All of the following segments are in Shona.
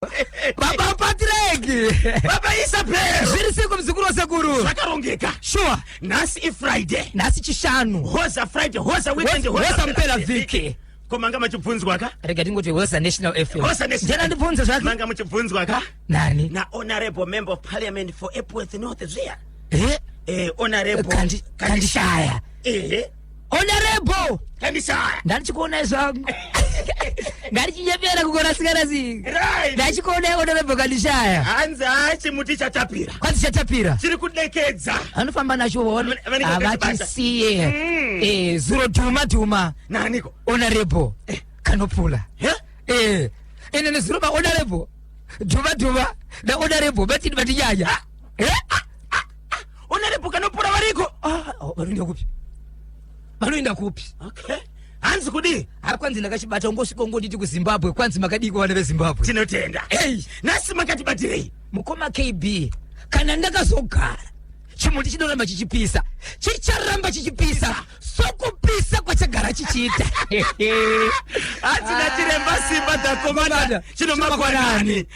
Baba Patrick. Baba Isabel. Ziri siku mzukuru wa Sekuru. Zakarongeka. Sure. Nasi Friday. Nasi Chishanu. Hoza Friday, hoza weekend, hoza mpela viki. Komanga machibvunzwa ka? Rega tingoti hoza National FM. Hoza National. Jana ndibvunza zvaki. Manga machibvunzwa ka? Nani? Na Honorable Member of Parliament for Epworth North Zia. Honorable Kandishaya. Honorable Kandishaya. Ndachikuona zvangu. Ngarichinyepera kukona sikarasi. Right. Ndachikuona Honorable Kandishaya. Hanza chimuti chatapira. Kwanzi chatapira. Chiri kudekedza. Anofamba nacho wona. Avachisiye. Zuro Duma. Naniko. Honorable Kanopula. Ene zuro ba Honorable Duma. Na Honorable batijanya. Honorable Kanopula wariko. Vanoenda kupi? Okay. Hanzi kudi? Kwanzi ndakachibata ngosvika ngonditi kuZimbabwe kwanzi makadiko vana veZimbabwe. Tinotenda. Nasi makatibatirei. Mukoma KB kana ndakazogara chimuti chinoramba chichipisa. Chicharamba chichipisa. Sokupisa kwachagara chichiita. Atina chiremba simba takomanda. Chino makwanani.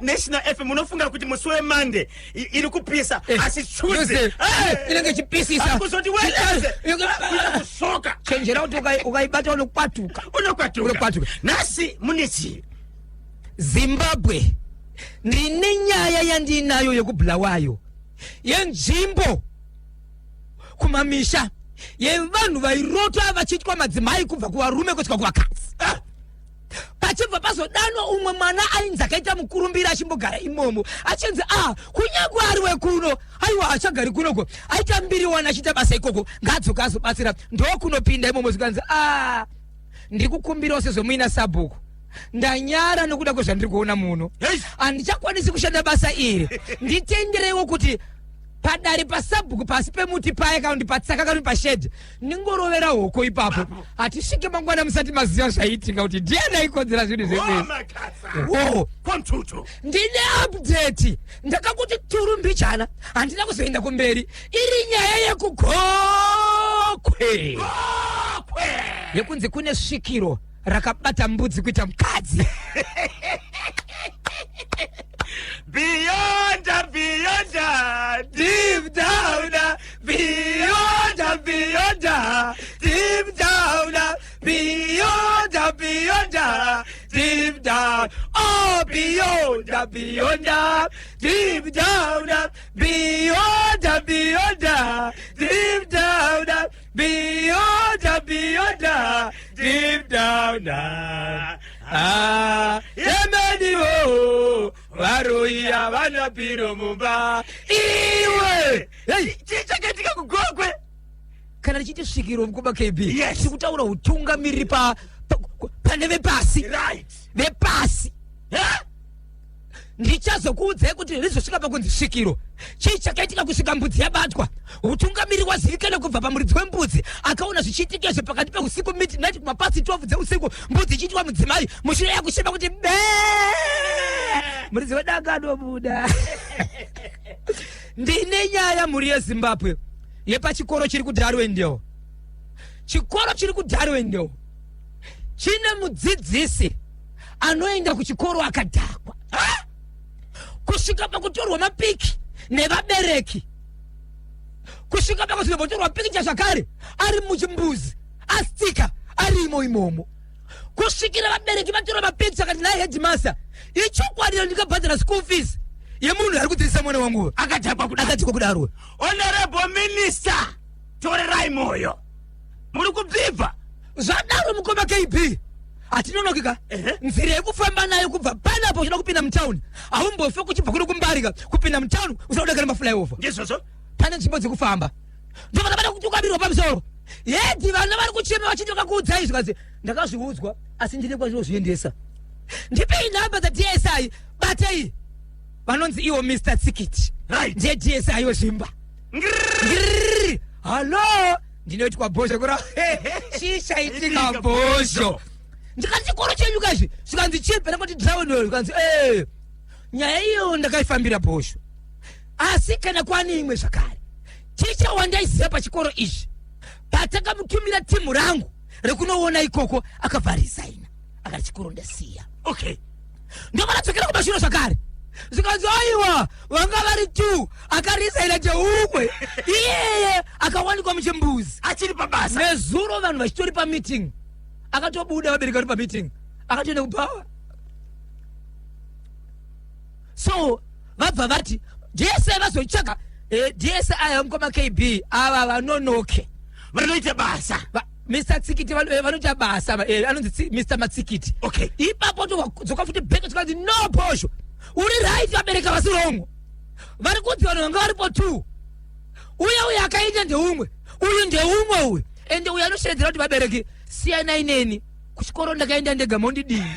National FM unofunga kuti musuwe mande iri kupisa asichuze. Inenge chipisisa. Akuzoti weleze. Kusoka. Chenjera kuti ukaibata unokwatuka. Unokwatuka. Nasi munichi. Zimbabwe ndine nyaya yandinayo yekubulawayo yenzvimbo kumamisha yevanhu vairota vachitwa madzimai kubva kuvarume kusvika kuvakadzi. Pachibva pazodanwa umwe mwana ainzi akaita mukurumbira achimbogara imomo achinzi kunyangwe ari wekuno aiwa achagari kunoko aita mbiriwana achiita basa ikoko ngaadzoka azobatsira ndokunopinda imomo zikanzi ndiri kukumbirawo sezomuina sabhuku ndanyara nokuda kwezvandiri kuona muno handichakwanisi kushanda basa iri nditendereiwo kuti padare pasabhuku pasi pemuti paya kana kuti patsaka kana pashedhi ningorovera hoko ipapo hatisvike mangwana musati maziva zvaiitika kuti ndiani aikonzera zvinhu zvese. Ndine update ndakakuti turumbichana handina kuzoenda kumberi iri nyaya yekugokwe yekunzi kune svikiro rakabata mbudzi kuita mukadzi. Beyond, deep down, beyond, deep down, beyond, deep down, oh, beyond, deep down, beyond, deep down, beyond, deep down, Yemeniwo varoya vana piro mumba iwe chichakatika kugogwe kana richiti svikiro mukoma KB. Yes. Sikutaura utungamiriri pane vepasi. Right. Vepasi. Ndichazokuudzai kuti rizosvika pakunzi svikiro chichakaitika kusvika mbudzi yabatwa. Utungamiri wazivikana kubva pamuridzi wembudzi akaona zvichiitika zvepakati peusiku midnight kumapasi 12 dzeusiku mbudzi ichitwa mudzimai mushure yakushema kuti muridzi wedu akadobuda. Ndine nyaya mhuri yeZimbabwe yepachikoro chiri kuDarwendale. Chikoro chiri kuDarwendale chine mudzidzisi anoenda kuchikoro akadhakwa kusvika pakutorwa mapiki nevabereki, kusvika pakutorwa pikicha zvakare ari muchimbuzi astika arimo imomo, kusvikira vabereki vatora mapikicha akati naye headmaster ichokwadi ndikabhadhara school fees yemunhu ari kudzidzisa mwana wangu akadhakwa kudaro. Honorable Minister torerai moyo muri kubvibva zvadaro mukoma KB hatinonokika nzira yekufamba nayo kubva panapo uchida kupinda mutauni haumbofe kuchibva kuno kumbarika kupinda mutauni usaudagara maflyover ndizvozvo pane nzvimbo dzekufamba ndovana kuti ukabirirwa pamusoro yedhi vana vari kuchema vachiti vakakuudzai zvikazi ndakazviudzwa asi ndine kwazvinozviendesa ndipei nhamba dzaDSI batei vanonzi iwo Mr. Tsikiti ndiye DSI yozvimba halo ndinoitwa bhozho kura chichaitika bhozho ndikati chikoro chenyu kazvi zvikanzi chipi ndakati Darwendale zvikanzi nyaya iyo ndakaifambira bhozho asi kana kwani imwe zvakare ticha wandaiziva pachikoro izvi patakamutumira timu rangu rekunoona ikoko akabva resigna akati chikoro ndasiya. Okay. ndio vanachokera kumashiro zvakare zvikanzi aiwa vanga vari 2 akarisaira jeumwe iyeye akawanikwa muchimbuzi achiri pabasa nezuro vanhu vachitori pameeting akatobuda vabereki vari pameeting akatoenda kubhawa so vabva vati DSI vazotsvaga DSI ayamukoma KB ava vanonoke vanoita basa Mr. Tsikiti vanoita basa anonzi Mr. Matsikiti okay ipapo dzoka futi bheke tikazi no posho uri right vabereka vasiromwo vari kuti vanhu vanga varipo 2 uye akaita ndeumwe uyu ndeumwe uyu ende uyu anoshedzera kuti vabereki siyanai neni kuchikoro ndakaenda ndega mondidini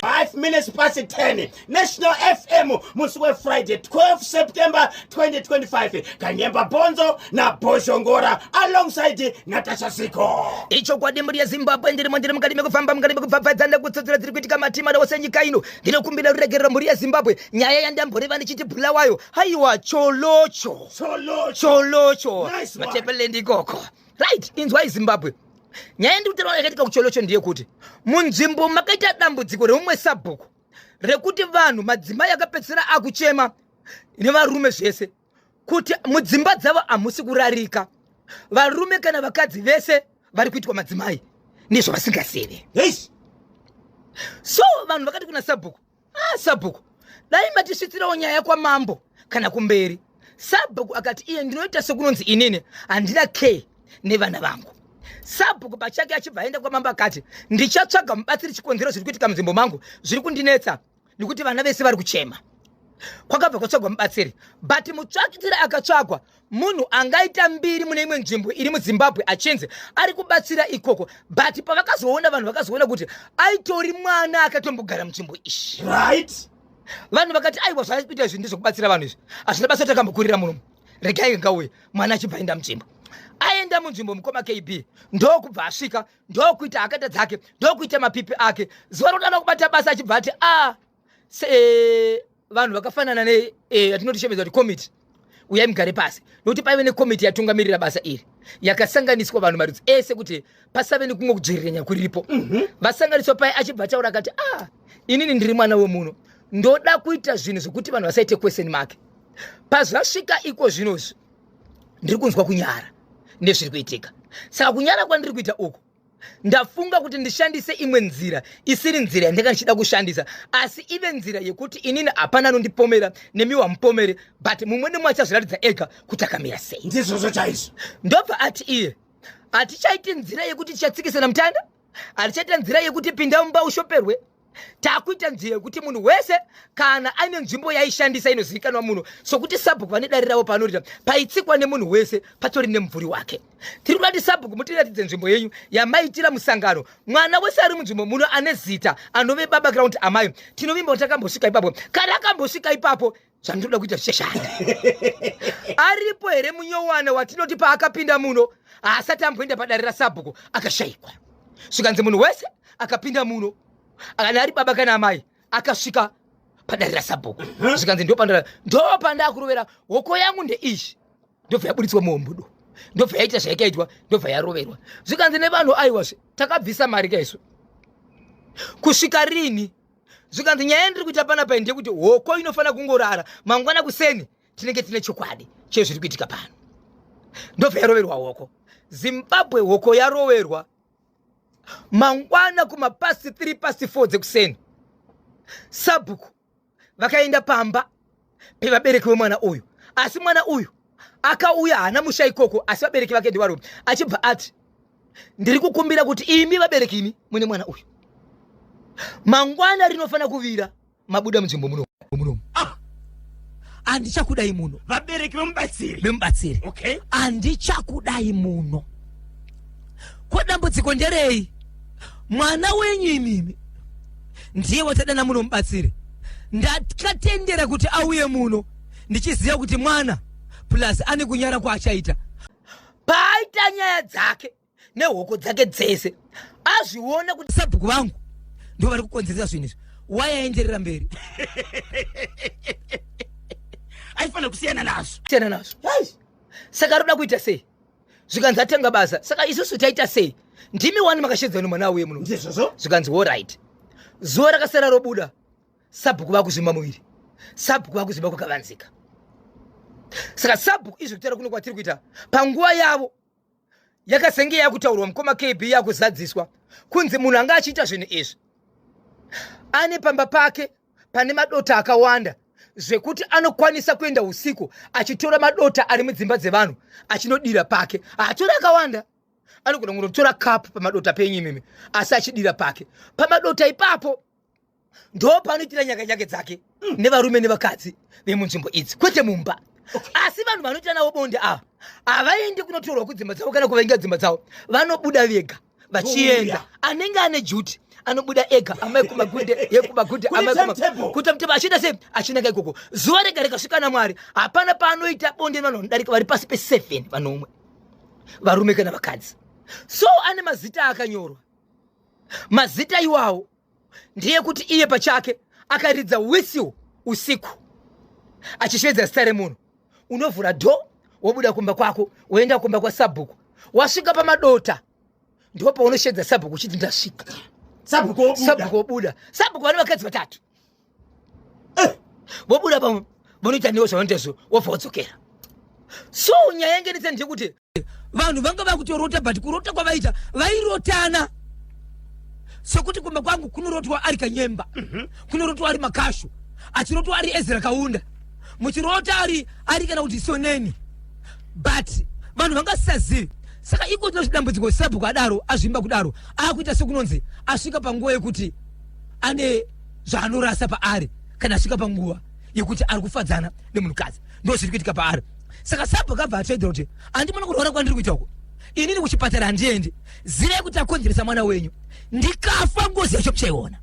5 minutes past 10 National FM musi we Friday 12 September 2025 Kanyemba Bonzo na Boshongora alongside Natasha Siko icho kwa dimburi ya Zimbabwe ndiri mukati mekufamba kupfapfadzana kutsodzera dziri kuitika matima ose nyika ino ndinokumbira kuregerera mburi ya Zimbabwe nyaya yandamboreva ndichiti bhula wayo haiwa cholocho nice matepelendi koko right inzwa Zimbabwe nyaya ndikutera yakatika kucholocho ndiye kuti munzvimbo makaita dambudziko reumwe sabhuku rekuti vanhu madzimai akapedzisira akuchema nevarume zvese kuti mudzimba dzavo hamusi kurarika varume kana vakadzi vese vari kuitwa madzimai ndizvo vasingazivi yes so vanhu vakati kuna sabhuku sabhuku dai matisvitsirawo nyaya kwamambo kana kumberi sabhuku akati iye ndinoita sekunonzi inini handina k nevana vangu sabhuku pachake achibva aenda kwamamba akati ndichatsvaga mubatsiri chikonzero zviri kuitika munzvimbo mangu zviri kundinetsa nekuti vana vese vari kuchema kwakabva kwatsvagwa mubatsiri but mutsvakitsiri akatsvagwa munhu angaita mbiri mune imwe nzvimbo iri muZimbabwe achinzi ari kubatsira ikoko but pavakazoona vanhu vakazoona kuti aitori mwana akatombogara munzvimbo ishi right vanhu vakati aiwa zvaita izvi ndizvokubatsira vanhu izvi hazvina basa takambokurira munomu regai ngauye mwana achibva aenda munzvimbo aenda munzvimbo mukoma KB ndokubva asvika ndokuita akata dzake ndokuita mapipi ake zuva rodana kubata basa achibva ati vanhu vakafanana atinotishevedza kuti komiti uyai mugare pasi nokuti paive nekomiti yatungamirira basa iri yakasanganiswa vanhu marudzi ese kuti pasave nekumwe kudzvirira nyaya kuriripo vasanganiswa pai achibva ataura akati inini ndiri mwana wemuno ndoda kuita zvinhu zvokuti vanhu vasaite question mark pazvasvika iko zvinozvi ndiri kunzwa kunyara nezviri kuitika saka kunyara kwandiri kuita uku ndafunga kuti ndishandise imwe nzira isiri nzira yandanga ndichida kushandisa asi ive nzira yekuti inini hapana anondipomera nemiwa mupomere but mumwe nemwe achazviratidza ega kuti akamira sei ndizvozvo chaizvo ndobva ati iye hatichaiti nzira yekuti tichatsikisana mutanda hatichaita nzira yekuti pinda mumba ushoperwe takuita nzira yekuti munhu wese kana aine nzvimbo yaishandisa inozivikanwa munhu sokuti sabhuku vane dare ravo panorita paitsikwa nemunhu wese patori nemumvuri wake tiri kudati sabhuku mutiratidze nzvimbo yenyu yamaitira musangano mwana wese ari munzvimbo muno ane zita anove baba kana kuti amai tinovimba kuti akambosvika ipapo kana akambosvika ipapo zvandinoda kuita zvichashanda aripo here munyowana watinoti paakapinda muno haasati amboenda padare rasabhuku akashayikwa zvikanzi munhu wese akapinda muno kana ari baba kana amai akasvika padare rasabhuku zvikanzi ndopanda kurovera hoko yangu ndeizvi ndobva yabuditswa muombudo ndobva yaita zvaikaitwa ndobva yaroverwa zvikanzi nevanhu aiwazve takabvisa mari kaizvo kusvika rini zvikanzi nyaya ndiri kuita pana pai ndeyekuti hoko inofanira kungorara mangwana kuseni tinenge tine chokwadi chezviri kuitika pano ndobva yaroverwa hoko Zimbabwe hoko yaroverwa mangwana kumapasi 3 past 4 dzekuseni sabhuku vakaenda pamba pevabereki vemwana uyu asi mwana uyu akauya hana musha ikoko asi vabereki vake ndivarume achibva ati ndiri kukumbira kuti imi vabereki imi mune mwana uyu mangwana rinofanira kuvira mabuda munzvimbo muno handichakudai muno vabereki vemubatsiri okay handichakudai muno kodambudziko nderei mwana wenyu imimi ndiye watadana muno mubatsiri ndakatendera kuti auye muno ndichiziva kuti mwana plus ane kunyara kwaachaita paaita nyaya dzake nehoko dzake dzese azviona kuti sabhuku vangu ndo vari kukonzeresa zvinhu izvi wayaenderera mberi aifanira kusiyana nazvo saka roda kuita sei zvikanzi atenga basa saka isusu taita sei ndimi wani makashedzwa nemwana uye muno ndizvozvo zvikanzi allright zuwa rakasara robuda Sabhuku vakuzvimba muviri, Sabhuku vakuzvimba kwakavanzika. Saka Sabhuku izvi kutaura kuno kwatiri kuita panguva yavo yakasenge yakutaurwa mukoma KB yakuzadziswa kunzi munhu anga achiita zvinhu izvi ane pamba pake pane madota akawanda zvekuti anokwanisa kuenda usiku achitora madota ari mudzimba dzevanhu achinodira pake. Atora akawanda anogona kungotora kapu pamadota penyimimi asi achidira pake pamadota ipapo. Ndo panoitira nyakanyake dzake nevarume nevakadzi vemunzvimbo idzi kwete mumba. Asi vanhu vanoita navo bonde ava havaendi kunotorwa kudzimba dzavo kana kuvainga dzimba dzavo, vanobuda vega vachienda. Anenge ane juti anobuda ega, amai kumagunde yekumagunde amai kuita mutemo achienda sei achinanga ikoko. Zuva rega rikasvika naMwari hapana paanoita bonde vanhu vanodarika vari pasi pe7 vanomwe varume kana vakadzi. So ane mazita akanyorwa. Mazita iwawo ndiye kuti iye pachake akaridza whistle usiku achisvedza zita remunhu. Unovhura dho wobuda kumba kwako woenda kumba kwa Sabhuku, wasvika pamadota ndipo paunoshedza Sabhuku uchiti ndasvika. Sabhuku obuda. Sabhuku vane vakadzi vatatu. Vobuda pamwe vonoita newo zvavanoitazvo wobva wodzokera. So nyaya yengenetse ndekuti vanhu vanga vakutorota, but kurota kwavaita vairotana. Sokuti kumba kwangu kunorotwa ari Kanyemba, kunorotwa ari Makashu, achirotwa ari Ezra Kaunda, muchirota ari kana kuti Soneni. But vanhu vangasazivi. Saka iko tinozvidambudziko Sabhuku adaro azvimba kudaro akuita sekunonzi asvika panguva yekuti ane zvaanorasa paari kana asvika panguva yekuti ari kufadzana nemunhukadzi. Ndo zviri kuitika paari. Saka Sabhuku abva atedzera kuti andimona kurwara kwandiri kuita uko, inini kuchipatara handiendi, zivai kuti akonzeresa mwana wenyu ndikafa ngozi yacho muchaiona.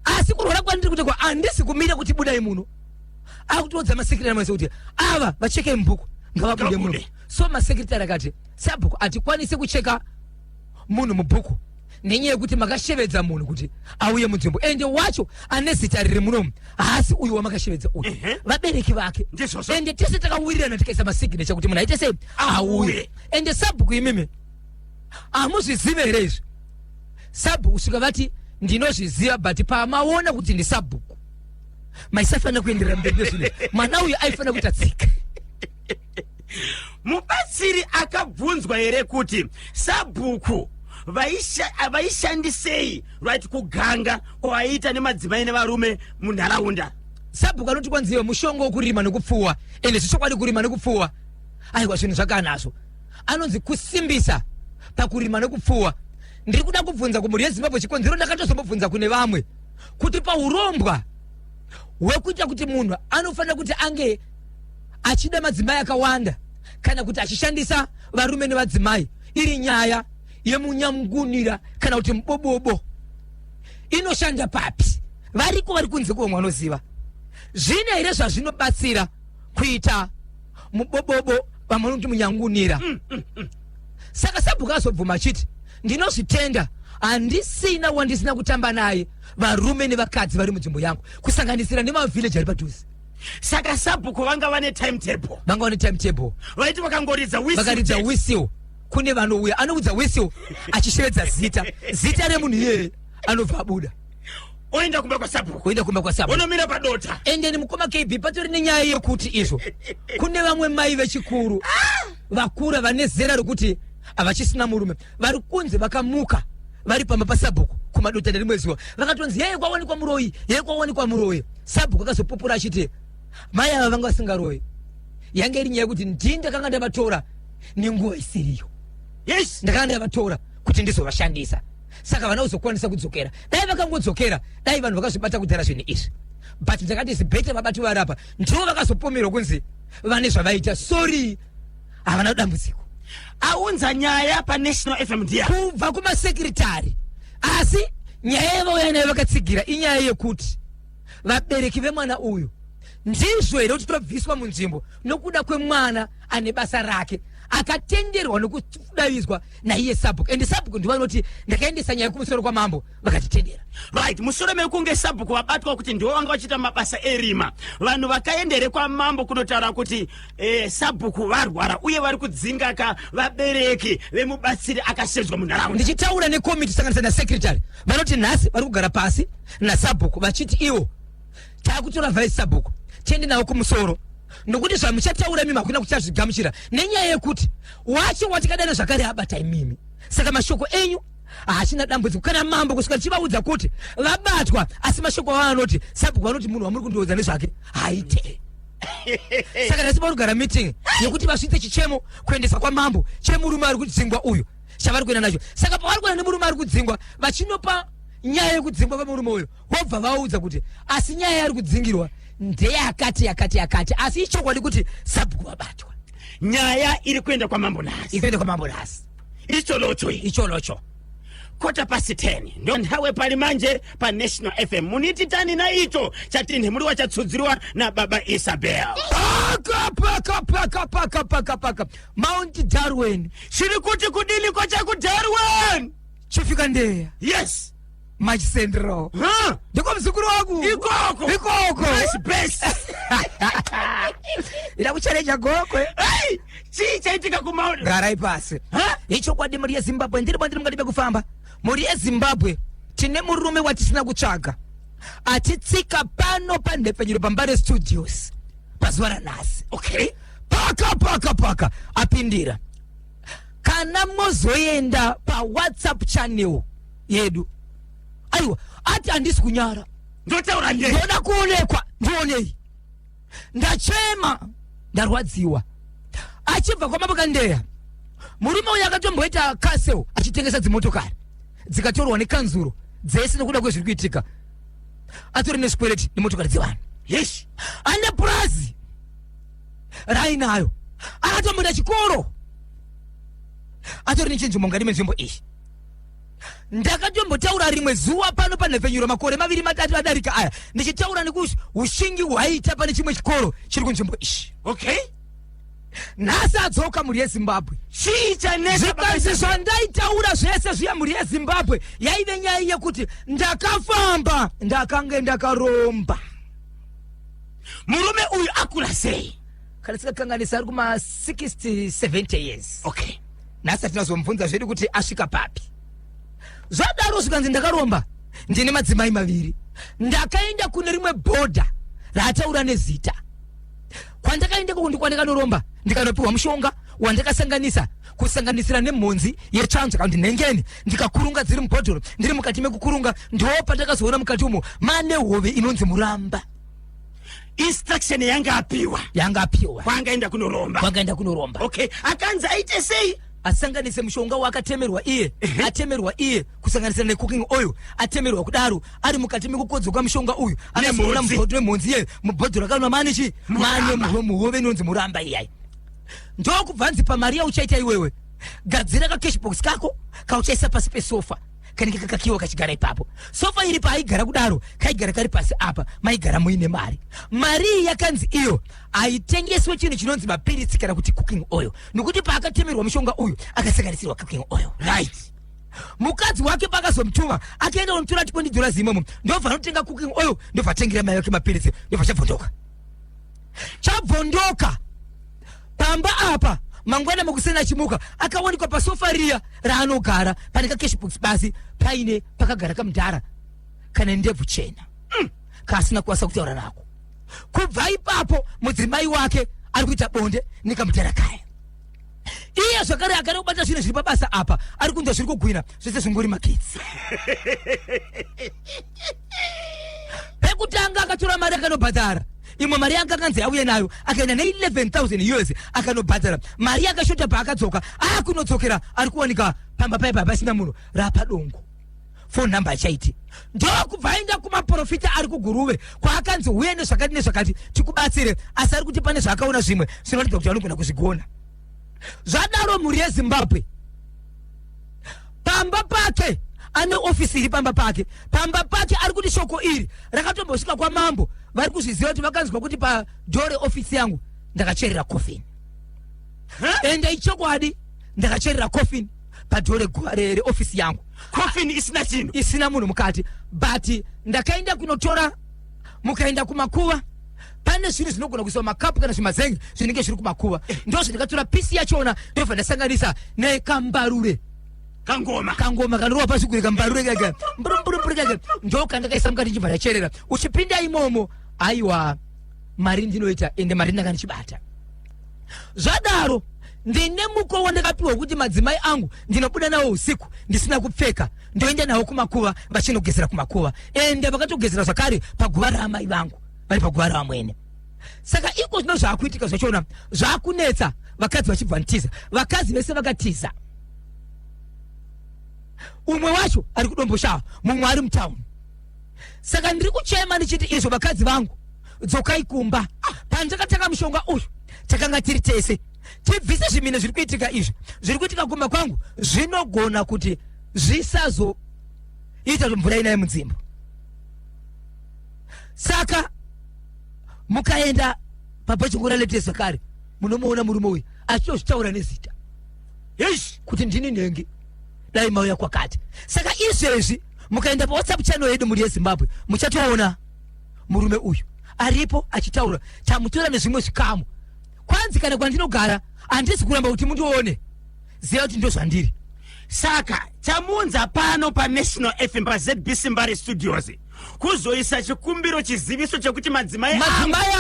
Asi kurwara kwandiri kuita uko handisi kumira kuti budai muno. Akutoudza masekretari amwe kuti ava vacheke mubhuku ngavabude muno. So masekretari akati Sabhuku atikwanise kucheka munhu mubhuku nenyaya yekuti makashevedza munhu kuti auye munzvimbo, ende wacho ane zita riri munomu haasi uyu wamakashevedza uyu, vabereki vake. Ende tese takawirirana tikaisa masignature kuti munhu aite sei auye. Ende Sabhuku imimi hamuzvizive here izvi. Sabhuku svika vati ndinozviziva, but pamaona kuti ndi Sabhuku maisafanira kuenderera mberi nezvino, mwana uyu aifanira kuita tsika. Mubatsiri akabvunzwa here kuti Sabhuku vaishandisei right kuganga kwaiita nemadzimai nevarume munharaunda. Sabhuku anoti kwanziwe mushongo wokurima nekupfuwa, ende zvichokwadi kurima nekupfuwa aiwa zvinhu zvakanazvo. Anonzi kusimbisa pakurima nekupfuwa. Ndiri kuda kubvunza kumhuri yeZimbabwe chikonzero ndakatozombobvunza kune vamwe kuti paurombwa hwekuita kuti munhu anofanira kuti ange achida madzimai akawanda kana kuti achishandisa varume nevadzimai iri nyaya yemunyamungunira kana kuti mubobobo inoshanda papi? Variko vari kunze kuwo mwanoziva zvine here zvazvinobatsira kuita mubobobo pamwe kuti munyangunira. Saka Sabhuku azobvuma achiti ndinozvitenda handisina wandisina kutamba naye varume nevakadzi vari munzvimbo yangu kusanganisira nemavhileji ari padhuze. Saka Sabhuku vanga vane timetable, vaiti vakangoridza whistle kune vanouya anoudza whistle achishevedza zita remunhu iyeye anobva abuda oenda kumba kwa Sabhuku onomira padota. Ende ni mukoma KB patori nenyaya yekuti izvo kune vamwe mai vechikuru vakura vane zera rekuti avachisina murume vari kunze vakamuka vari pamba paSabhuku kumadota nerimwe zuva vakatonzi yeye kwawanikwa muroyi. Sabhuku akazopupura achiti mai ava vanga vasingaroyi, yange iri nyaya yekuti ndini ndakanga ndavatora nenguva isiriyo. Ndakanga ndavatora kuti ndizovashandisa, saka vana kuzokwanisa kudzokera. Dai vakangodzokera dai vanhu vakazvibata kudhara zvinhu izvi, but ndakati zibhete vabati vari apa ndivo vakazopomerwa kunzi vane zvavaita. Sorry, havana dambudziko. Aunza nyaya paNational FM ndiya kubva kumasekretari, asi nyaya yavauya nayo vakatsigira inyaya yekuti vabereki vemwana uyu ndizvo here kuti tobviswa munzvimbo nokuda kwemwana ane basa rake akatenderwa nokudavizwa naiye Sabhuku, and Sabhuku ndiwo anoti ndakaendesa nyaya kumusoro kwa mambo vakatitendera. Right, musoro mekunge Sabhuku wabatwa kuti ndiwo wanga wachita mabasa erima. Vanhu vakaendere kwa mambo kunotaura kuti Sabhuku varwara uye vari kudzingaka vabereki vemubatsiri akashedzwa munharaunda. Ndichitaura nekomiti sanganisa na secretary vanoti nhasi vari kugara pasi naSabhuku vachiti iwo takutora vice Sabhuku tiende nawo kumusoro nokuti zvamuchataura mimi hakuna kuchazvigamuchira nenyaya yekuti wacho watikadana zvakare abata imimi. Saka mashoko enyu haachina dambudziko kana mambo kusvika tichivaudza kuti vabatwa asi mashoko avo anoti Sabhuku vanoti munhu wamuri kundiudza nezvake haite. Saka nhasi vari kugara meeting yekuti vasvitse chichemo kuendesa kwa mambo chemurume ari kudzingwa uyu chavari kuenda nacho. Saka pavari kuenda nemurume ari kudzingwa vachinopa nyaya yekudzingwa kwemurume uyu wobva vaudza kuti asi nyaya yari kudzingirwa ndeyakati asi ichokwadi kuti Sabhuku vabatwa. Nyaya iri kuenda kwa mambo nhasi. Icholocho. 10:15 ndo nthawe pali manje pa National FM. Muniti tani na icho chatini muri wachatsudzirwa na baba Isabel. Paka Mount Darwin. Shiri kuti kudini kwa chaku Darwin. Chifika ndeya. Yes. Mach Central. Ndiko mzukuru wangu. Ikoko. Best. Ila kuchareja gokwe. Hey! Chaitika kumaona. Garai pasi. Icho kwa muri ya Zimbabwe ndiri mukadibe kufamba. Muri ya Zimbabwe tine murume watisina kutsvaga. Atitsika pano pandepfenyero pambare studios. Pazuva ranhasi. Okay. Paka apindira. Kana mozoenda pa WhatsApp channel yedu. Aiwa, ati handisi kunyara. Ndotaura ndei. Ndoda kuonekwa, ndionei. Ndachema, ndarwadziwa. Achibva kwa mambo kandeya. Murume uyu akatomboita kaseo achitengesa dzimotokari. Dzikatorwa nekanzuro dzese nekuda kwezviri kuitika. Atori nesqueleti nemotokari dzevanhu. Yes. Ane purazi rainayo. Akatomboita chikoro. Atori nechinzvimbo ngari menzvimbo iyi. Ndakatombotaura rimwe zuva pano panhepfenyuro makore 2-3 adarika aya ndichitaura nekuti ushingi hwaita pane chimwe chikoro chiri kunzvimbo ishi. Okay. Nhasi adzoka muri yeZimbabwe. Chiita nesa zvikanzi zvandaitaura zvese zviya muri yeZimbabwe yaive nyaya yekuti ndakafamba ndakange ndakaromba. Murume uyu akura sei? Kana tikakanganisa ari kuma 60-70 years. Okay. Nhasi tinazomubvunza zvedu kuti asvika papi. Zvadaro zvikanzi ndakaromba ndine madzimai 2. Ndakaenda kune rimwe bhodha rataura nezita. Kwandakaenda kwandikanoromba ndikanopiwa mushonga wandakasanganisa kusanganisira nemhonzi yetsvanzva kandi nhengeni ndikakurunga dziri mubhodhoro. Ndiri mukati mekukurunga ndopa ndakazoona mukati umo mane hove inonzi muramba. Instruction yanga apiwa. Wangaenda kunoromba. Okay. Akanza aite sei? Asanganise mushonga wakatemerwa iye. Atemerwa iye kusanganisira necooking oil. Atemerwa kudaro ari mukati mekukodzo kwa mushonga uyu. Anazoona mubhodhoro wemhonzi ye. Mubhodhoro akanwa mane chi? Mane muhove inonzi muramba iyai. Ndokubvanzi paMaria uchaita iwewe. Gadzira ka cashbox kako kauchaisa pasi pesofa. Kanike kakakiwa kachigara ipapo. Sofa iri paigara kudaro kaigara kari pasi apa maigara muine mari. Mari yakanzi iyo aitengeswe chinhu chinonzi mapirisi kana kuti cooking oil. Nokuti paakatemerwa mushonga uyu akasanganisirwa cooking oil. Right. Mukadzi wake pakazomutuma akaenda kunotora $20 imomo ndobva anotenga cooking oil ndobva atengera mai vake mapirisi ndobva chabvondoka pamba apa. Mangwana mukusena chimuka akawanikwa pasofa riya raanogara pane cashbox basi paine pakagara kamudhara kana ndebvu chena kasina kuwasa kutaura nako. Kubva ipapo mudzimai wake ari kuita bonde nekamudhara kaya. Iye zvakare akada kubata zvinhu zviri pabasa apa ari kunzwa zviri kugwina zvese zvingori makitsi. Pekutanga akatora mari akanobhadhara. Imwe mari yanga kanzi auye nayo akaenda ne$11,000 akanobhadhara. Mari yakashota paakadzoka akunodzokera ari kuwanika pamba paipa pasina munhu rapadongo. Phone number chaiti. Ndokubva aenda kumaprofita ari kuguruve kwaakanzi uye nezvakati tikubatsire asi ari kuti pane zvakaona zvimwe zvinoratidza kuti anogona kuzvigona. Zvadaro muri yeZimbabwe pamba pake ane ofisi iri pamba pake ari kuti shoko iri rakatombosvika kwa mambo. Vari kuzviziva kuti vakanzwa kuti padhore ofisi yangu ndakacherera coffin. ende ichokwadi ndakacherera coffin padhore gwarere office yangu. Coffin isina munhu mukati, but ndakaenda kunotora mukaenda kumakuva pane zvinhu zvinogona kuiswa makapu kana zvimazenge zvinenge zviri kumakuva, ndo zvindikatora pisi yachona ndobva ndasanganisa nekambarure kangoma kanorowa pazviguri kambarure kaka mburumburumburumbu kaka ndo kandakaisa mukati ndibva ndacherera. Uchipinda imomo aiwa mari ndinoita ende mari ndanga ndichibata. Zvadaro ndine muko wandakapiwa kuti madzimai angu ndinobuda nawo usiku ndisina kupfeka ndoenda nawo kumakuva vachinogezera kumakuva ende vakatogezera zvakare paguva raamai vangu vari paguva ravamwene. Saka iko zvino zvaakuitika zvachona zvaakunetsa vakadzi vachibva ntiza. Vakadzi vese vakatiza, umwe wacho ari kudomboshawa, mumwe ari mutauni. Saka ndiri kuchema ndichiti izvo vakadzi vangu dzokai kumba. Pandakatanga mushonga uyu takanga tiri tese tibvise zvimine zviri kuitika izvi zviri kuitika kumba kwangu zvinogona kuti zvisazoita mvura inaye mudzimba. Saka mukaenda papachingura letesa kare munomuona murume uyu achitozvitaura nezita kuti ndini nhengi dai mauya kwakati. Saka izvezvi mukaenda paWhatsApp channel yedu muri yeZimbabwe muchatoona murume uyu aripo achitaura. Tamutora nezvimwe zvikamu kwanzi kana kwandinogara handisi kuramba kuti mundione, ziva kuti ndo zvandiri. Saka chamunza pano pa National FM pa ZBC Mbare Studios kuzoisa chikumbiro chiziviso chekuti madzimai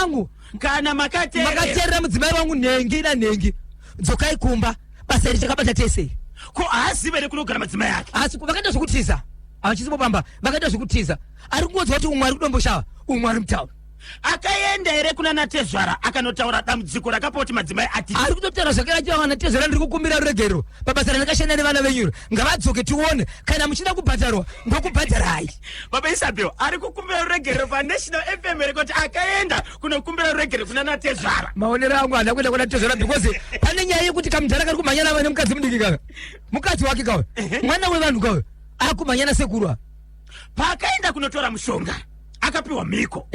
angu kana makaterera mudzimai wangu nhengi nanhengi dzokai kumba basa iri takabata tese. Ko azive rekunogara madzimai ake asi vakaita zvokutiza avachisipo pamba vakaita zvokutiza. Ari kungodzwa kuti umwe ari kudomboshawa umwe ari mutauni. Akaenda ere kuna Natezvara akanotaura dambudziko rakapoti madzimai ati ari kutotaura zvakare achitaura Natezvara ndiri kukumbira ruregerero pabasa randakashanda nevana venyuro ngavadzoke tione kana muchida kubhadharwa ndokubhadharai. Baba Isabel ari kukumbira ruregerero pa National FM rekoti akaenda kunokumbira ruregerero kuna Natezvara. Maonero angu handa kuenda kuna Natezvara because pane nyaya yekuti kamudhara kari kumhanyana vane mukadzi mudiki kaka mukadzi wake kawe mwana wevanhu kawe ari kumhanyana sekuru. Paakaenda kunotora mushonga akapiwa miko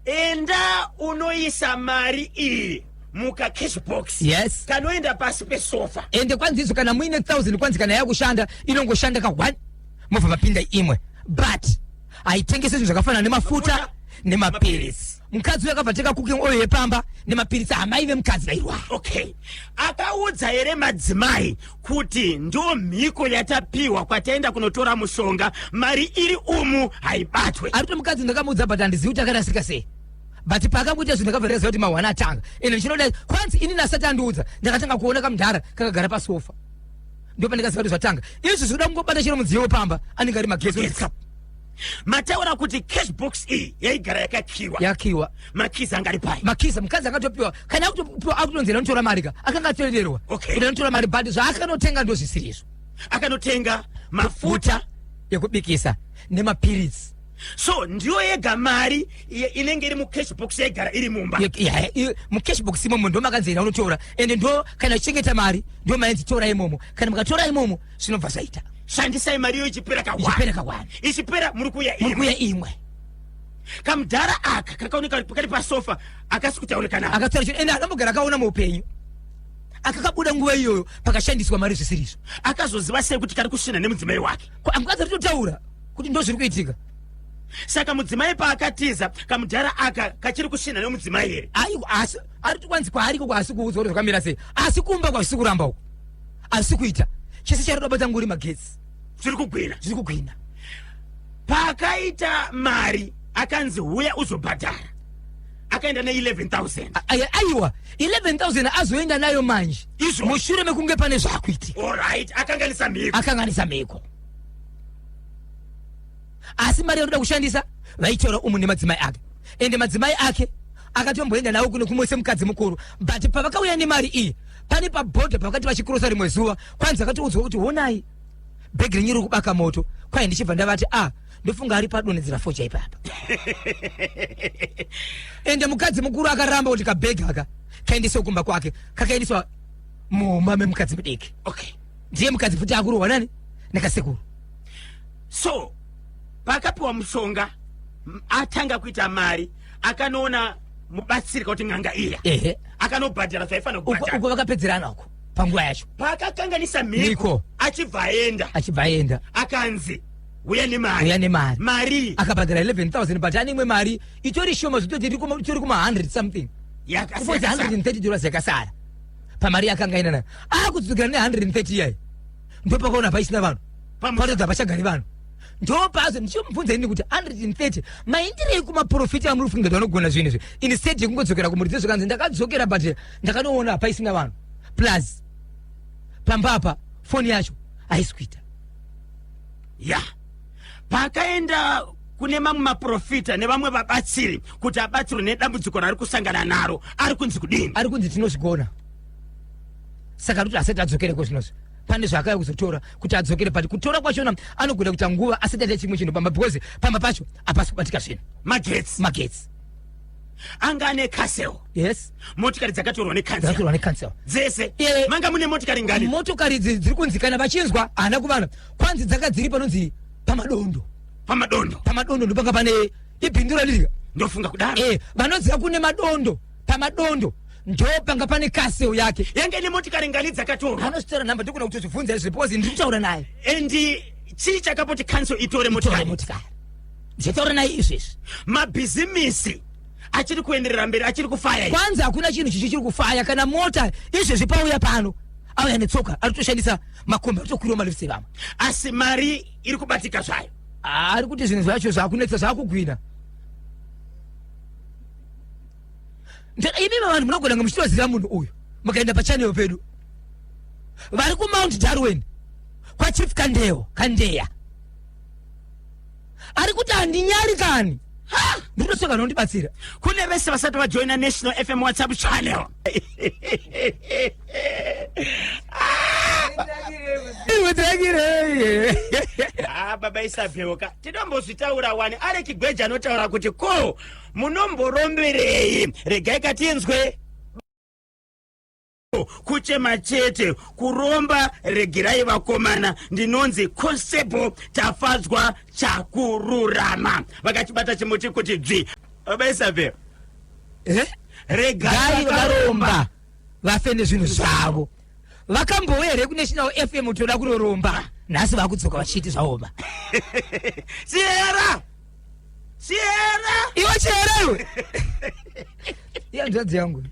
enda unoisa mari iyi muka cash box kanoenda pasi pesofa ende kwanzizo kana muine 1000 kwanzi kana yakushanda inongoshanda ka 1 mobva mapinda imwe but aitengese zvinhu zvakafanana nemafuta nemapirisi. Mukadzi yakabva teka cooking oil yepamba nemapirisi amai vemukadzi vairwara. Okay, akaudza ere madzimai kuti ndo mhiko yatapiwa kwataenda kunotora mushonga mari iri umu haibatwe. Ari kuti mukadzi ndakamuudza but handizivi kuti akarasika sei, but paakamuita zvinhu ndakabva ndaziva kuti mahwana atanga ende ndichinoda kwanzi ini nasati andiudza ndakatanga kuona kamudhara kakagara pasofa ndopa ndikaziva kuti zvatanga izvi zvinoda kungobata chero mudziyo wepamba anenge ari magesi. Mataura kuti cash box iyi yaigara yakiwa makiza angari pai makiza mukadzi akatopiwa kana akutonzera notora mari ka akanga atoererwa kuti notora mari but zvaakanotenga ndo zvisirizo. Akanotenga mafuta ekubikisa nemapirisi. So ndiyo yega mari inenge iri mu cash box yaigara iri mumba mu cash box imomo ndo makanzera unotora ende ndo kana uchengeta mari ndo maenzi tora imomo kana mukatora imomo zvinobva zvaita shandisai mari yo ichipera ka1 ichipera muri kuya imwe. Kamudhara aka kakaoneka pakati pasofa akasikutaurikana akataura kuti ende akambogara akaona muupenyu akakabuda nguva iyoyo pakashandiswa mari zvisirizo. Akazoziva sei kuti kari kusvina nemudzimai wake amukadzi ritotaura kuti ndo zviri kuitika. Saka mudzimai paakatiza kamudhara aka kachiri kusvina nemudzimai here asi ari kwanzi kwaariko kwaasi kuudza kuti zvakamira sei asi kumba kwazvisi kuramba uko asi kuita chese charoda bata nguri magetsi zviri kugwina. Paakaita mari akanzi huya uzobhadhara akaenda ne11,000 aiwa 11,000 azoenda nayo manje mushure mekunge pane zvakuitika. Alright, akanganisa mhiko asi mari yaroda kushandisa vaitora umu nemadzimai ake ende madzimai ake akatomboenda nawo kuno kumwese mukadzi mukuru but pavakauya nemari iyi pane pabhodha pakati vachikrosa rimwe zuva kwanzi akatiudzwa kuti honai bhegi renyu riri kubaka moto kwai ndichibva ndavati ndofunga ari padonhedzera focha ipapa ende mukadzi mukuru akaramba kuti kabhegi aka kaendeswa kumba kwake kakaendeswa muhomba memukadzi mudiki. Ndiye mukadzi futi akurohwa nani nekasekuru. So paakapiwa mushonga atanga kuita mari akanoona mubatsiri kuti nganga iya akanobhadhara zvaifana kubhadhara uko vakapedzerana uko panguva yacho pakakanganisa mhiko achibva aenda akanzi uya nemari mari akabhadhara 11,000 but ane imwe mari itori shoma zvitoti itori kuma 100 something kupoza $130 yakasara pamari yakanga inana akudzukira ne 130 yayi ndopakaona paisina vanhu patodza pachagari vanhu ndopazo ndichimubvunza ini kuti 130 maindirei kumaprofiti amuri kufunga kuti vanogona zvinhu izvi instead yekungodzokera kumuridzo zvakanzi ndakadzokera but ndakanoona paisina vanhu plus pambapa foni yacho haisi kuita pakaenda kune mamwe maprofita nevamwe vabatsiri kuti abatsirwe nedambudziko rari kusangana naro ari kunzi kudini ari kunzi tinozvigona saka kuti asati adzokereko zvinozvi pane zvakaya kuzotora kuti adzokere but kutora kwachona anogona kuita nguva asati aita chimwe chinhu pamba because pamba pacho hapasi kubatika zvinhu magetsi anga ane castle motikari dzakatorwa nekansel dzese manga mune motikari ngani motokari dziri kunzi kana vachinzwa hana kuvana kwanzi dzanga dziri panonzi pamadondo ndopanga pane ibhindu radirika ndofunga kudaro vanoziva kune madondo pamadondo ndopanga pane castle yake yange ine motikari ngani dzakatorwa anositara namba ndikuna kuti zvibvunza izvi because ndiri kutaura naye endi chii chakapoti council itore motikari ndichataura naye izvezvi mabhizimisi achiri kuenderera mberi achiri kufaya kwanza hakuna chinhu chichi chiri kufaya kana mota izvezvi pauya pano auya netsoka ari kutoshandisa makombi ari kutokwiriwa malifisi vamwe asi mari iri kubatika zvayo ari kuti zvinhu zvacho zvakunetsa zvakugwina imima vanhu munogona nga muchitoziva munhu uyu mukaenda pachanel pedu vari kumount Darwin kwachief kandeya ari kuti handinyari kani ndinosoka nondibatsira kune vese vasati vajoina National FM WhatsApp channel baba isabheuka tinombozvitaura wani ari Kigweja anotaura kuti ko munomboromberei regai katinzwe kuchema chete kuromba regerai vakomana ndinonzi Constable Tafadzwa Chakururama vakachibata chimuti kuti dzvi baba isabheuka regai varomba vafe nezvinhu zvavo vakambouya here kuNational FM toda kuroromba nhasi vakudzoka vachiti zvaoma siera iwe chera iwe nzvadzi yangu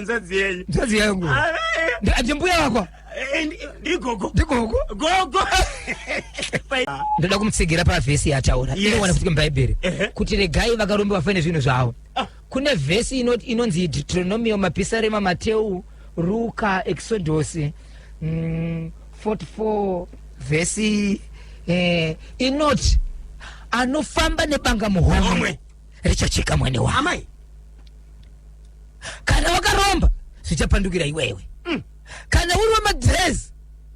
nzvadzi yenyu nzvadzi yangu ndimbuya wakwa ndigogo ndoda kumutsigira pavhesi yataura inowana kuti mubhaibheri kuti regai vakaromba vafe nezvinhu zvavo kune vhesi inonzi Deuteronomy Mapisarema Mateu Luka Exodus 44 vhesi inoti anofamba nebanga muhomwe richacheka mwene wake kana wakaromba zvichapandukira iwewe kana uri wemadhirezi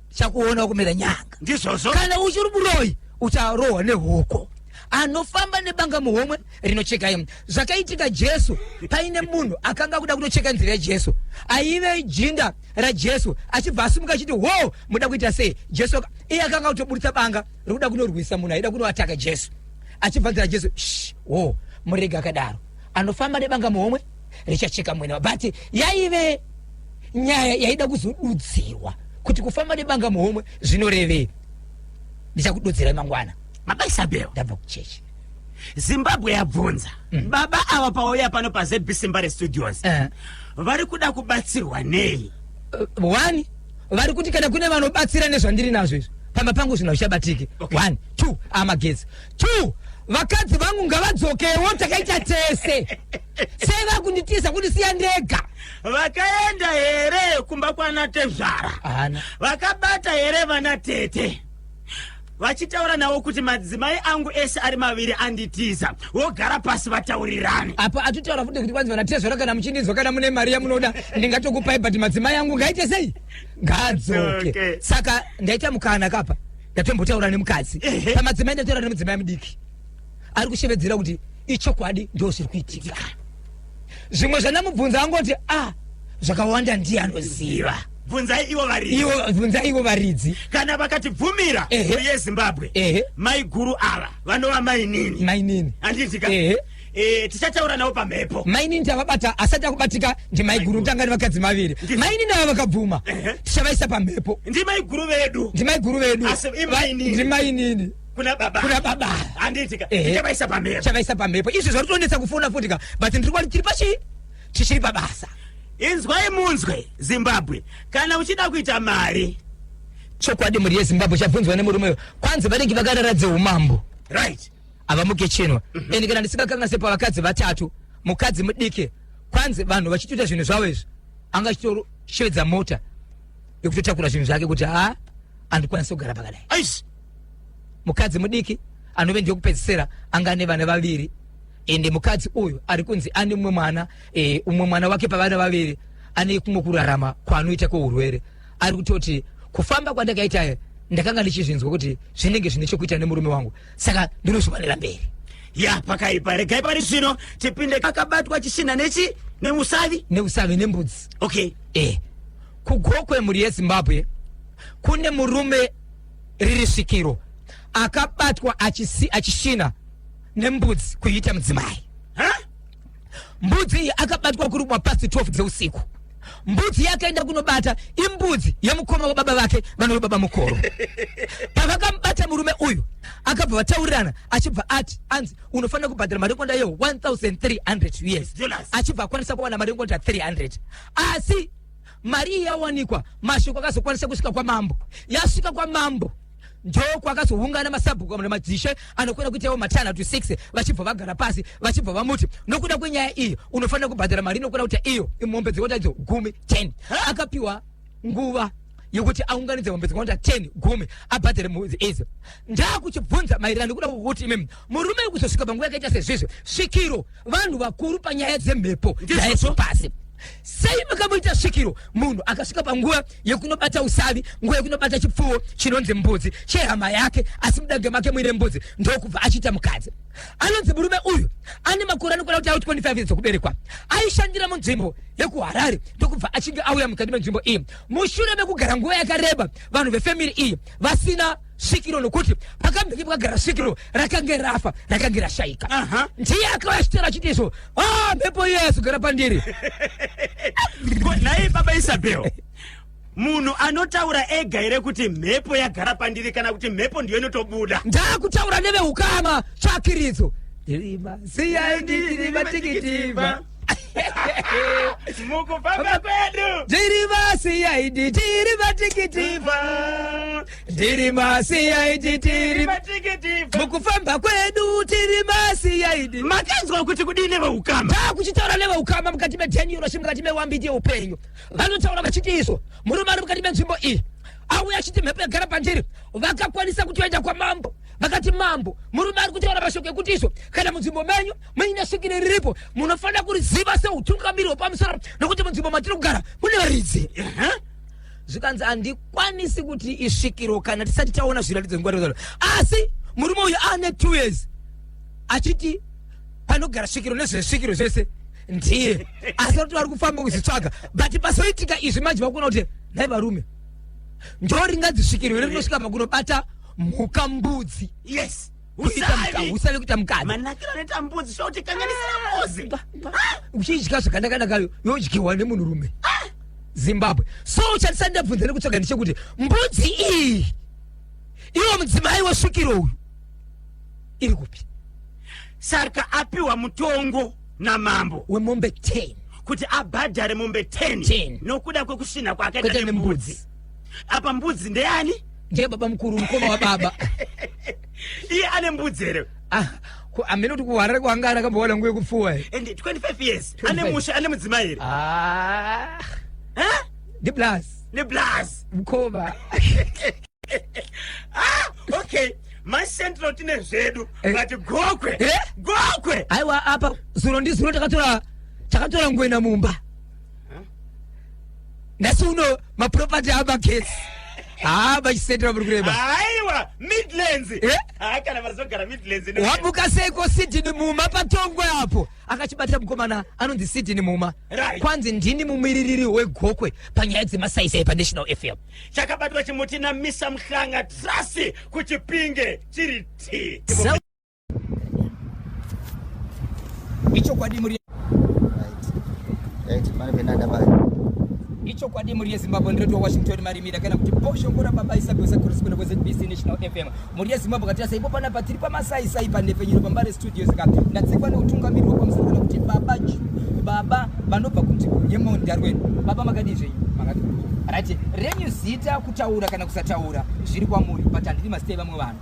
chakuona kumera nyanga ndizvozvo kana uchiri buroyi ucharohwa nehuko anofamba nebanga muhomwe rinocheka imwe zvakaitika Jesu paine munhu akanga kuda kutocheka nzira yaJesu aive jinda raJesu achibva asimuka achiti ho muda kuita sei Jesu iye akanga kutoburitsa banga rikuda kunorwisa munhu aida kunoataka Jesu achibvanzira Jesu murega akadaro anofamba nebanga muhomwe richacheka mwene but yaive nyaya yaida kuzodudzirwa kuti kufamba nebanga muhomwe zvinorevei ndichakududzira mangwana mabaisabheo ndabva kuchechi Zimbabwe yabvunza baba ava pauya pano paZBC Mbare Studios vari kuda kubatsirwa nei one vari kuti kana kune vanobatsira nezvandiri nazvo izvi pamba pangu zvinhu zvichabatike 1 2 amagetsi 2 vakadzi vangu ngavadzokewo takaita tese sei vakunditiza kuti siya ndega vakaenda here kumba kwana Tezvara vakabata here vana tete vachitaura nawo kuti madzimai angu ese ari maviri anditiza wogara pasi vataurirane apa atitaura futi kuti kwanzi vana Tezvara kana muchinizwa kana mune mari yamunoda ndingatokupai but madzimai angu ngaite sei ngadzoke saka ndaita mukana kapa ndatombotaura nemukadzi pamadzimai ndataura nemudzimai mudiki ari kushevedzera kuti ichokwadi ndio zviri kuitika zvimwe zvanamubvunza angoti zvakawanda ndiye anoziva bvunzai ivo varidzi kana vakati bvumira yeZimbabwe maiguru ava vanova mainini anditika tichataura nawo pamhepo. Maini ndavabata asati akubatika ndi maiguru tangani vakadzi maviri. Maini ndava vakabvuma. Tichavaisa pamhepo. Ndi maiguru vedu. Ndi mainini. Kuna baba. Anditika. Tichavaisa pamhepo. Tichavaisa pamhepo. Izvi zvarikutonetsa kufuna futika. But ndiri chiri pachi. Tichiri pabasa. Inzwai munzwe Zimbabwe. Kana uchida kuita mari. Chokwadi muri yeZimbabwe chabvunzwa nemurume kwanzi vanenge vakararadze umambo. Right. Avamuke chino. Ende kana ndisikakanga sepa vakadzi vatatu. Mukadzi mudike. Kwanzi vanhu vachituita zvinhu zvavo izvi. Anga chitoro shedza mota. Yekutotakura zvinhu zvake kuti andikwanisa kugara pakadai. Aish. Mukadzi mudiki anove ndiyo kupedzisira anga ane vana vaviri. Ende mukadzi uyu ari kunzi ane umwe mwana wake pavana vaviri ane kumwe kurarama kwaanoita kweurwere. Ari kutoti kufamba kwandakaita ndakanga ndichizvinzwa kuti zvinenge zvine chokuita nemurume wangu. Saka ndinozofanira mberi. Ya pakaipa regai pari zvino chipinde kakabatwa chishina neusavi nembudzi. Okay. Kugokwe muri yeZimbabwe kune murume riri svikiro akabatwa achishina nembudzi kuita mudzimai. Mbudzi iyi akabatwa kuri mapasi 12 dzeusiku. Mbudzi yakaenda kunobata imbudzi yemukoma wababa vake vano baba mukoro. Pavakamubata murume uyu akabva vataurirana achibva anzi unofanira kubhadhara mari ngonda iyo 1300 years. Achibva akwanisa kuwana mari ngonda 300. Asi mari yawanikwa mashoko akazokwanisa kusvika kwamambo. Yasvika kwamambo ndoko akazoungana masabhuku madzishe anokwenda kuitawo matana to 6 vachibva vagara pasi vachibva vamuti nokuda kwenyaya iyi unofanira kubhadhara mari inokwenda kuti iyo imombe dzekuita 10. Akapiwa nguva yekuti aunganidze mombe dzekuita 10 abhadhare mudzi idzi. Ndakuchibvunza maererano nekuda kwokuti imemi murume kuzosvika panguva yakaita sezvizvo svikiro vanhu vakuru panyaya dzemhepo dzepasi. Sei makamuita svikiro munhu akasvika panguva yekunobata usavi nguva yekunobata chipfuwo chinonzi mbudzi chehama yake asi mudange make muine mbudzi ndokubva achiita mukadzi. Anonzi murume uyu ane makore anokwana kuti 25 dzokuberekwa. Aishandira munzvimbo yekuHarare ndokubva achinge auya mukati menzvimbo iyi. Mushure mekugara nguva yakareba vanhu vefamily iyi vasina svikiro nokuti pakambenge pakagara svikiro rakange rafa rakange rashayika. Ndiye akauya achitera achiti izvo mhepo Yesu gara pandiri. Naye baba Isabel munhu anotaura ega here kuti mhepo yagara pandiri kana kuti mhepo ndiyo inotobuda? Ndakutaura neveukama tsvakiridzo. Tiri vatikitiva mukufamba kwedu tiri vasiyaidi tiri vatikitiva tiri masiyaidi tiri vatikitiva mukufamba kwedu tiri masiyaidi. Makanzwa kuti kudini veukama? Ndakuchitaura neveukama mukati medhanioroshi mukati mewambiti yeupenyu vanotaura vachiti izvo murume ari mukati menzvimbo iyi auya achiti mhepo yagara pandiri vakakwanisa kuti vaenda kwamambo vakati mambo murume ari kutaura mashoko ekuti izvo kana munzvimbo menyu muine svikiro riripo munofanira kuriziva seutungamiri hwepamusoro nokuti munzvimbo matiri kugara mune varidzi. Zvikanzi handikwanisi kuti isvikiro kana tisati taona zviratidzo nguva. Asi murume uyu ane 2 years achiti panogara svikiro nezvezvikiro zvese ndiye asi kuti vari kufamba kuzvitsvaga but pasoitika izvi manje vakuona kuti nhai varume ndoringadzisvikiro rinosvika pakunobata mhuka mbudzi. Yes. Usavi kuita mukadzi. Manakiro anoita mbudzi zvoti kanganisira mozi. Uchidya zvakanaka yodyiwa nemunhurume. Zimbabwe. So uchandisandabvunza nekutsvaga ndechekuti mbudzi iyi iwo mudzimai wesvikiro uyu iri kupi? Saka apiwa mutongo namambo wemombe 10 kuti abhadhare mombe 10 nokuda kwekushina kwakaita nembudzi. Apa mbudzi ndeyani? Ndiye baba mukuru mukoma wa baba. Iye ane mbudzi here. Amene kuti kuHarare kwanga akamboona nguva yekupfuwa. And 25 years. Ane musha ane mudzimai here. Ndi plus. Ndi plus. Mukoma. Okay. Masentro tine zvedu. But gokwe. Gokwe. Aiwa apa zuno ndi zuno takatora ngwena mumba. Nasi uno maproperty abagesi. Vachisendera muri kureba. Aiwa Midlands. Kana varizogara Midlands. Wabuka Seko Sydney muma patongo yapo. Akachibata mukomana anonzi Sydney muma. Kwanzi ndini mumiririri wegokwe panyaya dzemasaisai paNational FM. Chakabatwa chimuti naMisa Mhlanga Trasi kuchipinge chiri ti. icho kwadi muri right mane penada bali icho kwadi muri Zimbabwe ndireto Washington marimira kana kuti posho ngora baba isabesa correspondent kwa ZBC National FM muri Zimbabwe katira saipo pana patiri pa masai sai pa nepenyiro pambare studios ka ndatsikwa ne utungamirwa kwa msana kuti baba vanobva kuti yemondi arweni baba makadizve makati right renyu zita kutaura kana kusataura zviri kwamuri but andiri mastay vamwe vanhu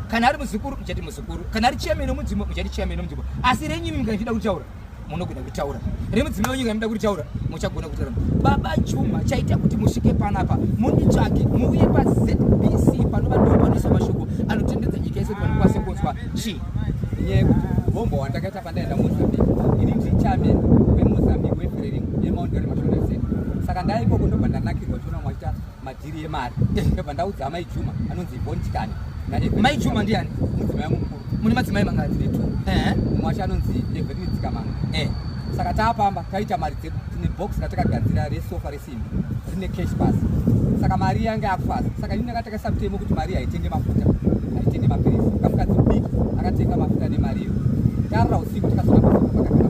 kana ari muzukuru muchati muzukuru kana ari chairman mudzimbo muchati chairman mudzimbo asi renyu mimi kana kutaura munogona kutaura remudzimai wenyu kana muda kutaura muchagona kutaura baba Chuma chaita kuti musvike panapa munitsvake muuye pa ZBC panova ndovanisa mashoko anotendedza nyika yese kuti vanhu vakwanise kunzwa chi nye bombo wandakaita pandaenda Mozambique ini ndi chairman weMozambique weFrelimo yeMaunderi Mashonda Center saka ndaipo ndobva ndanakirwa chona mwaita madhiri emari ndobva ndaudza amai Chuma anonzi Bonchikani mai Chuma ndiani mudzimai mukuru muni madzimai mangati mwacho anonzi Everini Dzikamanga saka taapamba taita mari dzedu tine box ratakagadzira resofa resimbi rine cash pass saka mari yange yakufasa saka ini ndakatakasa mutemo kuti mari haitenge mafuta haitenge mapirisi kamukadzi mudiki akatenga mafuta nemariyo tarara usiku takasona pakagara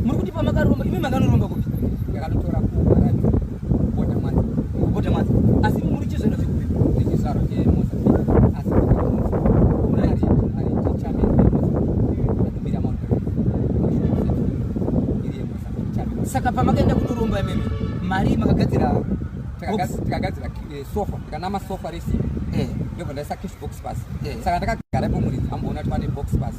muri kuti pamakaromba imi makanoromba kupi yakanotora kubota mwanza asi muri chizvino zvikupi nechizvaro cheMozambique asi saka pamakaenda kunoromba mimi mari makagadzira takagadzira sofa tikanama sofa resimbi ndobva ndaisa cash box pass saka ndakagara ipo muridzi amboona kuti pane box pass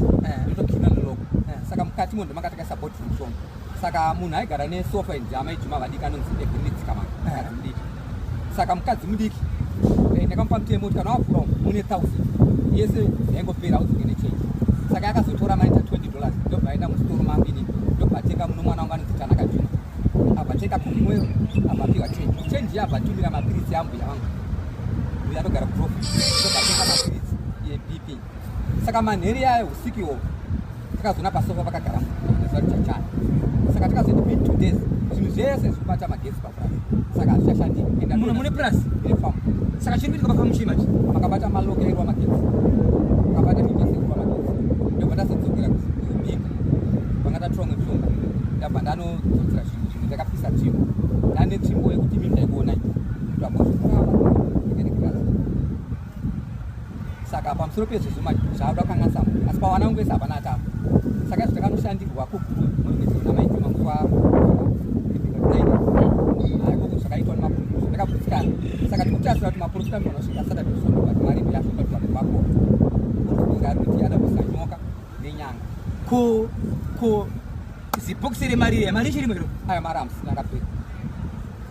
ndotokina noloko saka mukati mondo makataka support mushonga saka munhu aigara nesofa inzi amai Chuma vadiki anonzi Everini Dzikamanga mukadzi mudiki saka mukadzi mudiki ndakamupa mutemo kuti kana wavhura mune 1000 yese yaingopera udzoke nechange saka yakazotora maita $20 ndobva aenda musitoro mambini ndobva atenga muno mwana wangu anonzi Tanaka Juma abva atenga kumwero abva apiwa change yabva atumira mapirisi ambuya vangu uya anogara kuprofit ndobva atenga mapirisi yeBP saka manheri yayo usiku iwovo takazona pasofa pakagara chachana saka takazoiti mid 2 days zvinhu zvese zvikubata magesi papurasi saka hazvichashandi mune purasi ine famu saka chiri kuitika pafamuchimachi makabata malokererwa magesi makabata mijeserwa magesi ndobva ndazodzokera kuminga vanga tatonga mishonga ndabva ndanodzosera zvinhu zvimwe ndakapisa tsvimbo ndane tsvimbo yekuti mimi ndaikuona saka pamusoro pezvezvo zvauda kukanganisa munhu asi pawana wangu wese hapana atapa saka izvo takanoshandirwa kugurumunaa maitema nguva aikoko zvakaitwa nemapurofita ndakaputsikana saka tikutasira kuti mapurofita anosvika Saturday Sunday but mari yasvika kwako urikuti yada kusanyoka nenyanga ko zibhokisi remari mari ichiri mwero ayo mari hamusina akapera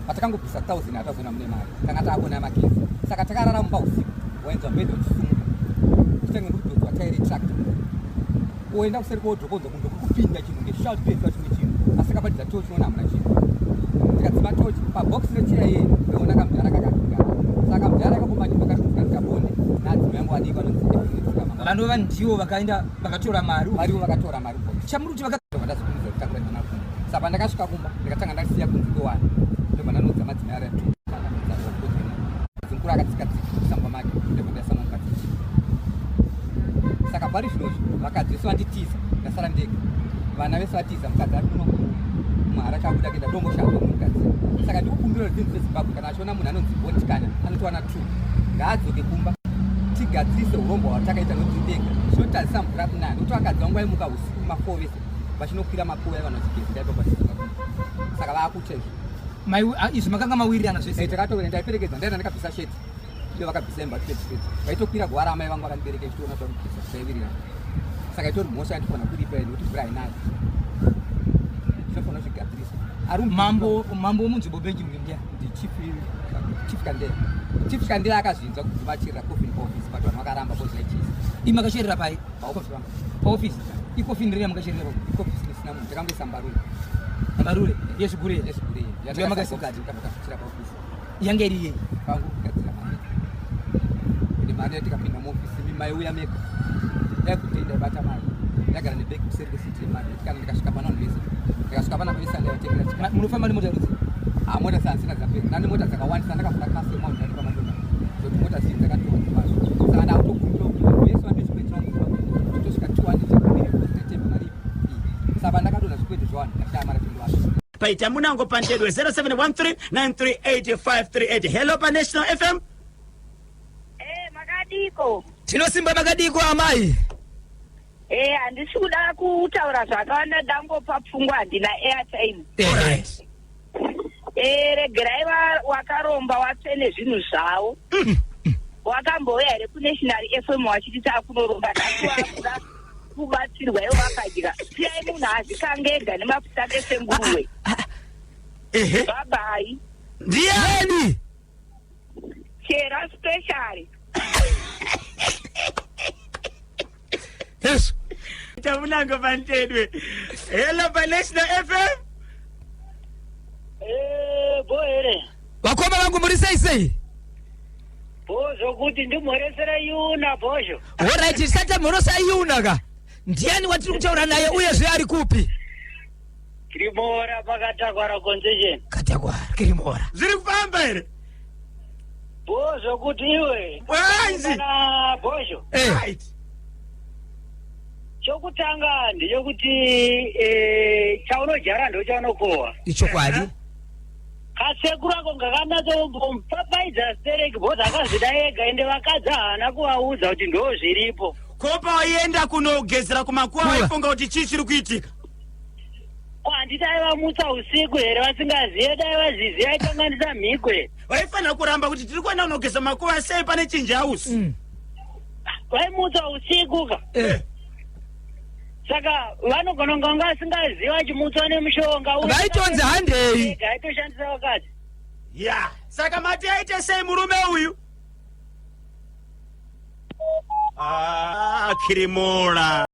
patakangobvisa 1000 hatazona mune mari tanga taakona magezi saka takarara mumba usiku wainzwa mbedho uchisumuka kutange ndokudodzwa tairi tractor oenda kuseri kodhokonza kunge kupinda chinhu ngeshout pesa chimwe chinhu asi akapatidza tochi unoona hamuna chinhu tikadzima tochi pabhokisi recheya iye ndoona kamudhara kakagara saka mudhara akakomanyimba katikadzika bonde nadzimai yangu adiki vanonzi vanova ndivo vakaenda vakatora mari varivo vakatora mari chamuri kuti ndazokuniza kutakura ndanakumba saka pandakasvika kumba ndikatanga ndasiya kunzi kwewana ndobva ndanodza madzimai ari mukuru akatsika-tsika make ndobva ndasama mukadzi saka pari zvinozvi vakadzi vese vanditiza ndasara ndega vana vese vatiza mukadzi ari kuno mwara chakuda kuenda domboshamba mukadzi saka ndikukumbira rudzinzi reZimbabwe kana achiona munhu anonzi Bonchikani anotowana 2 ngaadzoke kumba tigadzirise urombo hwatakaita notindega zvinotadzisa mvura kunani nokuti vakadzi vangu vaimuka usiku ma4 vese vachinokwira makuva evanhu vachigezira ipapo vachizoka saka vaakuta izvi izvi makanga mawirirana zvese takatoenda ndaiperekedza ndaenda ndakabvisa sheti iyo vakabvisa embasheti vaitokwira gwara amai vangu vakandibereka ichitoona tokubvisa zvaiwirirana saka itori mhosva yandifana kuripa nekuti mvura hainayo zvinofana zvigadzirisa ari mambo womunzvimbo benji muindia chief kandela akazvinzwa kuti vachirira coffin paofisi but vanhu vakaramba bozvaichisa imakasherera pai paofisi ikofini rei makasherera ikofisi risina munhu takangoisa mbarure yezvigure yakaisira paofisi yange iri yei pangu kugadzira mari ine mari yatikapinda muofisi mimai uya mega yaikutenda ibata mari yagara nebhegi kuseri kwesiti remari kana ndikasvika pana vanhu vese ndikasvika pana vese ndaivatengera munofamba nemota rudzi mota sansina dzapera nane mota dzakawandisa ndakavhura kasi yemaunhu ari pamadona kuti mota zhinji dzakatorwa dzivazvo saka ndautokumbira kuti vese vandechipetira paita munango pantedwe 0713938538. Hello pa National FM. Makadiko. Tinosimba Makadiko amai. Handisi kuda kutaura zvakawanda dango papfungwa handina airtime. Alright. Regerai wakaromba watsene zvinhu zvavo. Wakambouya here kuNational FM wachiti takunoromba takuwakuda kubatsirwa iwo wakadya. Siyai munhu azikange ega nemafuta esenguruwe. Bye-bye. Ndiani? Chera special. Yes. Tamunango pantedwe. Hello pa National FM. Boere. Wakoma vangu muri sei? Bozo kuti ndimhoresera Yuna Bosho. Alright, isata mhorosa Yuna ka. Ndiani watiri kutaura naye uye zve ari kupi? Kirimora pakatakwara concession. Katakwara Kirimora. Zviri kufamba here? Bozo kuti iwe. Wanzi. Na Bosho. Right. Chokutanga ndechekuti chaunojara ndo chaunokohwa. Ichokwadi. Kasekuru ako ngakanatombomupapaidza stereki bhozi akazvida ega ende vakadzi haana kuvaudza kuti ndo zviripo. Kopa waienda kunogezera kumakuwa waifunga kuti chii chiri kuitika? Handiti aivamutsa usiku here vasingazive dai vazizi aikanganisa mhikwe. Waifanira kuramba kuti tiri kuenda kunogeza makuwa sei pane chinji hausi. Vaimutsa usiku ka. Saka vanogona kunge vasingaziva vachimutswa nemushonga. Vaitonzi handei. Aitoshandisa vakadzi. Ya, saka mati aite sei murume uyu? Kirimora.